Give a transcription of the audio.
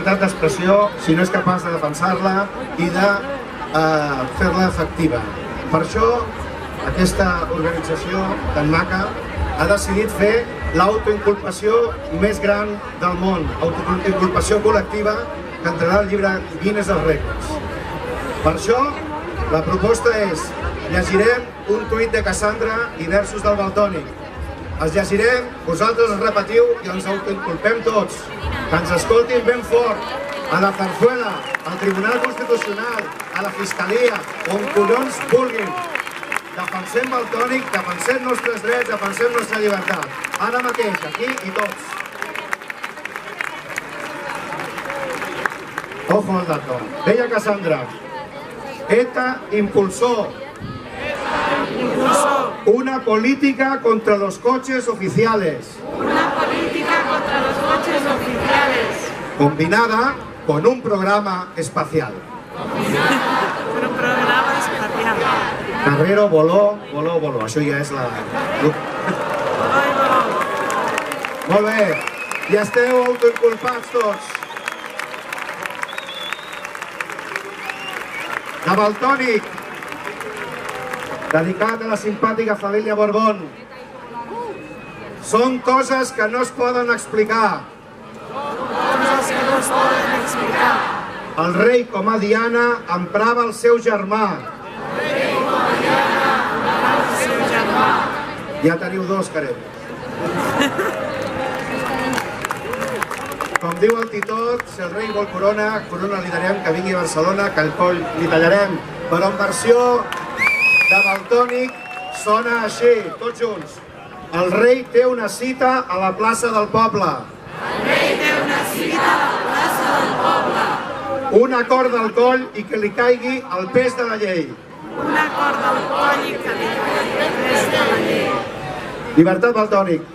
llibertat d'expressió si no és capaç de defensar-la i de fer-la efectiva. Per això, aquesta organització tan maca ha decidit fer l'autoinculpació més gran del món, autoinculpació col·lectiva que entrarà al llibre Guinness dels Rècords. Per això, la proposta és: llegirem un tuit de Cassandra i versos del Valtònic. Els llegirem, vosaltres els repetiu i ens autoinculpem tots. Que ens escoltin ben fort, a la Zarzuela, al Tribunal Constitucional, a la Fiscalia, on collons vulguin. Defensem Valtònic, defensem nostres drets, defensem nostra llibertat. Ara mateix, aquí i tots. Ojo al dato. Deia Cassandra, ETA impulsó una política contra los coches oficiales. Una política contra los coches oficiales. Combinada con un programa espacial. Con un programa espacial. Carrero voló. Això ja és la... Molt bé. Ja esteu autoinculpats tots. De Valtònic, dedicat a la simpàtica família Borbón. Són coses que no es poden explicar. Coses que no es poden explicar. El rei, com a Diana, emprava el seu germà. El rei, com a Diana, emprava el seu germà. Ja teniu dos, caretes. Com diu el Titot, si el rei vol corona, corona li darem, que vingui a Barcelona, que el coll li tallarem. Però en versió de Valtònic sona així, tots junts. El rei té una cita a la plaça del poble. El rei té una cita a la plaça del poble. Una corda al coll i que li caigui el pes de la llei. Una corda al coll i que li caigui el pes de la llei. Llibertat Valtònic.